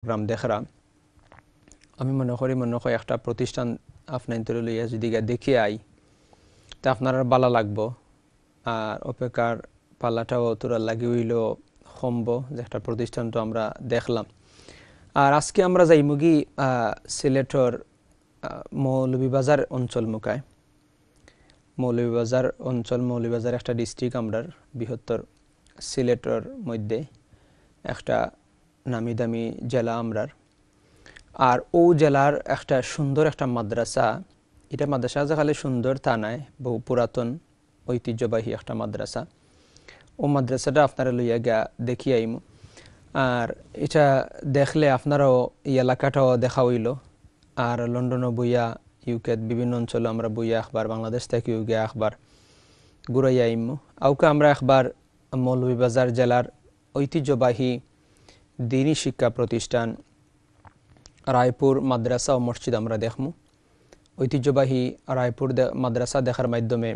Programme দেখরা আমি মনে করি একটা প্রতিষ্ঠান আপনার লইয়া যদি দেখে আই তা আপনার বালা লাগবো আর অপেক্ষার পাল্লাটাও তোরা লাগি হইল সম্ভ যে একটা প্রতিষ্ঠান তো আমরা দেখলাম। আর আজকে আমরা যাইমুগি সিলেটর মৌলভীবাজার অঞ্চল মুখায়। মৌলভীবাজার অঞ্চল, মৌলভীবাজার একটা ডিস্ট্রিক্ট আমরার বৃহত্তর সিলেটর মধ্যে একটা নামি দামি জেলা আমরার। আর ও জেলার একটা সুন্দর একটা মাদ্রাসা, এটা মাদ্রাসা যে খালি সুন্দর তা নাই, বহু পুরাতন ঐতিহ্যবাহী একটা মাদ্রাসা। ও মাদ্রাসাটা আপনারা লইয়া গিয়া দেখি আইমু। আর এটা দেখলে আপনারাও এই এলাকাটাও দেখা হইল। আর লন্ডনও বইয়া, ইউকে বিভিন্ন অঞ্চলে আমরা বইয়া আখবার, বাংলাদেশ থেকেও গিয়া আখবার ঘুরাইয়া আইমু। আউকে আমরা একবার মৌলভীবাজার জেলার ঐতিহ্যবাহী দিনী শিক্ষা প্রতিষ্ঠান রায়পুর মাদ্রাসা ও মসজিদ আমরা দেখমু। ঐতিহ্যবাহী রায়পুর মাদ্রাসা দেখার মাধ্যমে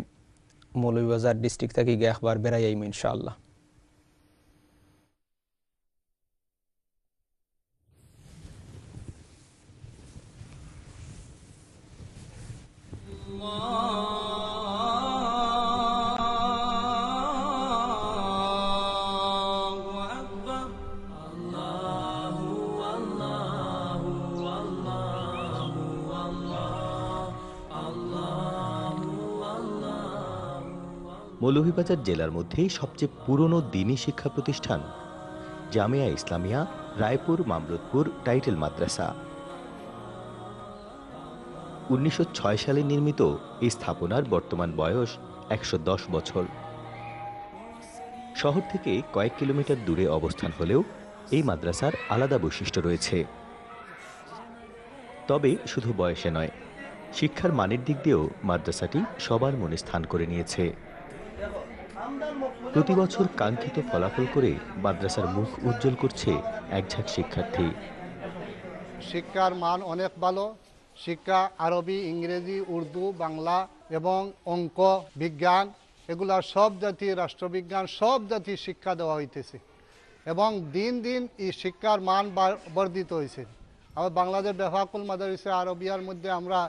মৌলভীবাজার ডিস্ট্রিক্ট থেকে গিয়ে একবার বেড়াই আইমু ইনশাআল্লাহ। মৌলভীবাজার জেলার মধ্যে সবচেয়ে পুরনো দ্বীনী শিক্ষা প্রতিষ্ঠান জামিয়া ইসলামিয়া রায়পুর মামরুদপুর টাইটেল মাদ্রাসা। 1906 সালে নির্মিত এই স্থাপনার বর্তমান বয়স 110 বছর। শহর থেকে কয়েক কিলোমিটার দূরে অবস্থান হলেও এই মাদ্রাসার আলাদা বৈশিষ্ট্য রয়েছে। তবে শুধু বয়সে নয়, শিক্ষার মানের দিক দিয়েও মাদ্রাসাটি সবার মনে স্থান করে নিয়েছে। প্রতি বছর কাঙ্ক্ষিত ফলাফল করে মাদ্রাসার মুখ উজ্জ্বল করছে একঝাঁক শিক্ষার্থী। শিক্ষার মান অনেক ভালো। শিক্ষা আরবি, ইংরেজি, উর্দু, বাংলা এবং অঙ্ক, বিজ্ঞান, এগুলা সব জাতি, রাষ্ট্রবিজ্ঞান, সব জাতি শিক্ষা দেওয়া হইতেছে এবং দিন দিন এই শিক্ষার মান বর্ধিত হয়েছে। আবার বাংলাদেশ বেফাকুল মাদারিসে আরবিয়ার মধ্যে আমরা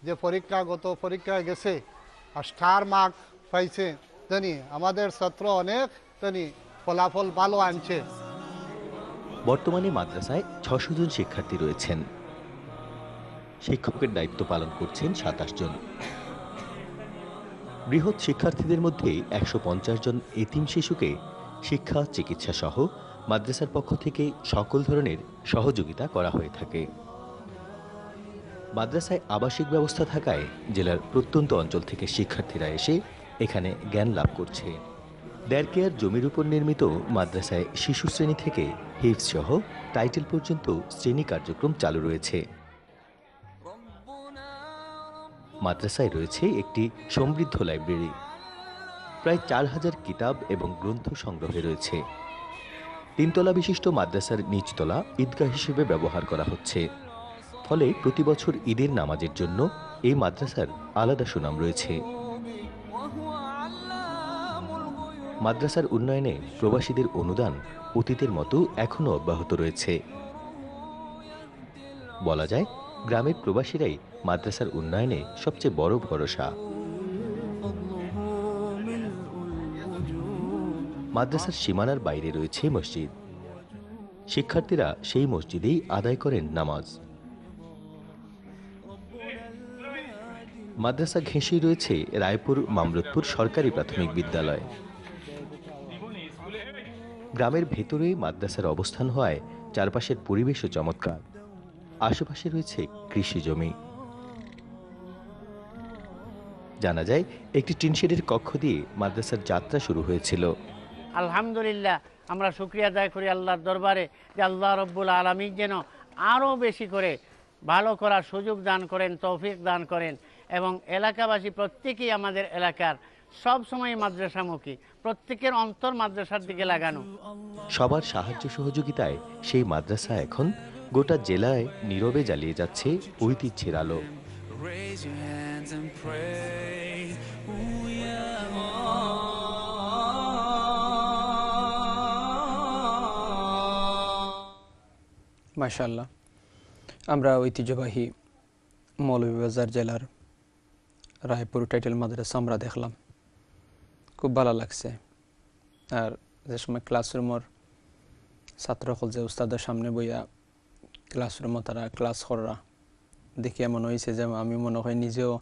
যে গত পরীক্ষায় গেছে আর স্টার মার্ক পাইছে, জানি আমাদের ছাত্র অনেক ফলাফল ভালো আনছে। বর্তমানে মাদ্রাসায় 600 জন শিক্ষার্থী রয়েছেন। শিক্ষকের দায়িত্ব পালন করছেন 27 জন। বৃহৎ শিক্ষার্থীদের মধ্যে 150 জন এতিম শিশুকে শিক্ষা, চিকিৎসা সহ মাদ্রাসার পক্ষ থেকে সকল ধরনের সহযোগিতা করা হয়ে থাকে। মাদ্রাসায় আবাসিক ব্যবস্থা থাকায় জেলার প্রত্যন্ত অঞ্চল থেকে শিক্ষার্থীরা এসে এখানে জ্ঞান লাভ করছে। 1.5 কেয়ার জমির উপর নির্মিত মাদ্রাসায় শিশু শ্রেণী থেকে হিফজ সহ টাইটেল পর্যন্ত শ্রেণী কার্যক্রম চালু রয়েছে। মাদ্রাসায় রয়েছে একটি সমৃদ্ধ লাইব্রেরি। প্রায় 4000 কিতাব এবং গ্রন্থ সংগ্রহে রয়েছে। 3 তলা বিশিষ্ট মাদ্রাসার নিচতলা ঈদগাহ হিসেবে ব্যবহার করা হচ্ছে। ফলে প্রতি বছর ঈদের নামাজের জন্য এই মাদ্রাসার আলাদা সুনাম রয়েছে। মাদ্রাসার উন্নয়নে প্রবাসীদের অনুদান অতীতের মতো এখনও অব্যাহত রয়েছে। বলা যায়, গ্রামের প্রবাসীরাই মাদ্রাসার উন্নয়নে সবচেয়ে বড় ভরসা। মাদ্রাসার সীমানার বাইরে রয়েছে মসজিদ। শিক্ষার্থীরা সেই মসজিদেই আদায় করেন নামাজ। মাদ্রাসা ঘেঁষেই রয়েছে রায়পুর মামরুদপুর সরকারি প্রাথমিক বিদ্যালয়। গ্রামের ভেতরে মাদ্রাসার অবস্থান হওয়ায় চারপাশের পরিবেশও চমৎকার। আশেপাশে রয়েছে কৃষি জমি। জানা যায়, একটি টিনশেডের কক্ষ দিয়ে মাদ্রাসার যাত্রা শুরু হয়েছিল। আলহামদুলিল্লাহ, আমরা শুকরিয়া আদায় করি আল্লাহর দরবারে যে আল্লাহ রব্বুল আলামিন যেন আরও বেশি করে ভালো করার সুযোগ দান করেন, তৌফিক দান করেন এবং এলাকাবাসী প্রত্যেকেই আমাদের এলাকার সব সময় মাদ্রাসামুখী, প্রত্যেকের অন্তর মাদ্রাসার দিকে লাগানো। সবার সাহায্য সহযোগিতায় সেই মাদ্রাসা এখন গোটা জেলায় নীরবে জ্বালিয়ে যাচ্ছে ঐতিহ্যের আলো। মাশাআল্লাহ। আমরা ঐতিহ্যবাহী মৌলভীবাজার জেলার রায়পুর টাইটেল মাদ্রাসা আমরা দেখলাম, খুব ভালো লাগছে। আর যে সময় ক্লাসরুমের ছাত্রসকল যে উস্তাদের সামনে বইয়া ক্লাসরুমে তারা ক্লাস করা দেখিয়া মনে হয়েছে যে আমি মনে হয় নিজেও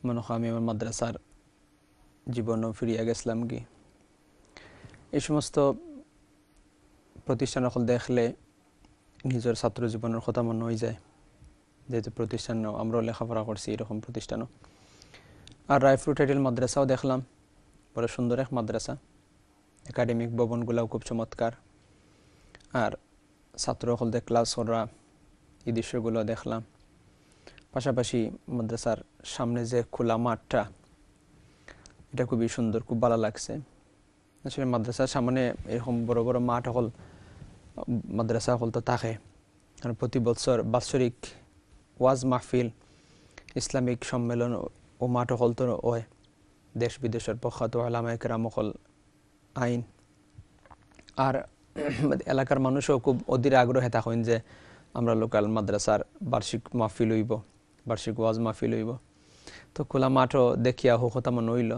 মনে হয় আমি আমার মাদ্রাসার জীবনও ফিরিয়া গেছিলাম কি। এই সমস্ত প্রতিষ্ঠান সকল দেখলে নিজের ছাত্র জীবনের কথা মনে হয়ে যায়, যেহেতু প্রতিষ্ঠান আমরাও লেখাপড়া করছি এরকম প্রতিষ্ঠানও। আর রায়পুর টাইটেল মাদ্রাসাও দেখলাম, বড় সুন্দর এক মাদ্রাসা, একাডেমিক ভবনগুলোও খুব চমৎকার। আর ছাত্র সকলতে ক্লাস করা এই দৃশ্যগুলো দেখলাম। পাশাপাশি মাদ্রাসার সামনে যে খোলা মাঠটা, এটা খুবই সুন্দর, খুব ভালো লাগছে। আসলে মাদ্রাসার সামনে এরকম বড় বড় মাঠ হল মাদ্রাসা হল তো থাকে, আর প্রতি বছর বাৎসরিক ওয়াজ মাহফিল, ইসলামিক সম্মেলন ও মাঠ হল তো হয়। দেশ বিদেশের প্রখ্যাত আলেমা কেরাম হল আইন। আর এলাকার মানুষও খুব অধীর আগ্রহে থাকেন যে আমরা লোকাল মাদ্রাসার বার্ষিক মাহফিল হইব, বার্ষিক ওয়াজ মাহফিল হইব। তো খোলা মাঠও দেখিয়া কথা মনে হইল।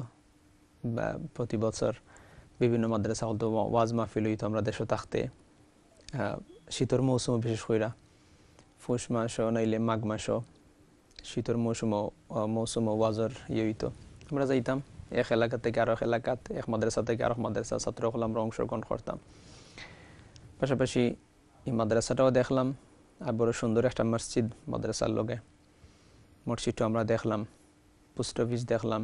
প্রতি বছর বিভিন্ন মাদ্রাসা হল তো ওয়াজ মাহফিল হইতো আমরা দেশে থাকতে। শীতর মৌসুম বিশেষ করে পৌষ মাসও নাইলে মাঘ মাসও শীতর মৌসুম ওয়াজর হইতো। আমরা যাইতাম এক এলাকা থেকে আরো এক এলাকাত, এক মাদ্রাসা থেকে আরো মাদ্রাসা ছাত্র হল আমরা অংশগ্রহণ করতাম। পাশাপাশি এই মাদ্রাসাটাও দেখলাম। আর বড় সুন্দর একটা মসজিদ মাদ্রাসার লগে, মসজিদটাও আমরা দেখলাম। পোস্ট অফিস দেখলাম।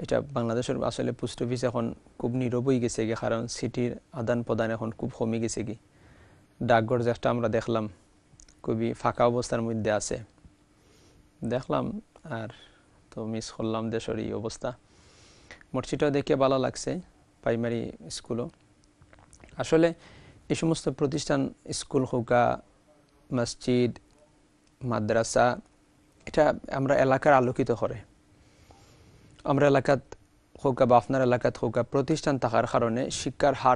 এটা বাংলাদেশের আসলে পোস্ট অফিস এখন খুব নীরব হয়ে গেছে কি, কারণ সিটির আদান প্রদান এখন খুব কমে গেছে কি। ডাকঘর যেটা আমরা দেখলাম খুবই ফাঁকা অবস্থার মধ্যে আছে দেখলাম, আর তো মিস করলাম দেশের এই অবস্থা। মসজিদটাও দেখে ভালো লাগছে, প্রাইমারি স্কুলও। আসলে এই সমস্ত প্রতিষ্ঠান, স্কুল হোকা, মসজিদ, মাদ্রাসা, এটা আমরা এলাকার আলোকিত করে। আমরা এলাকাত হোক বা আপনার এলাকাত হোক, প্রতিষ্ঠান থাকার কারণে শিক্ষার হার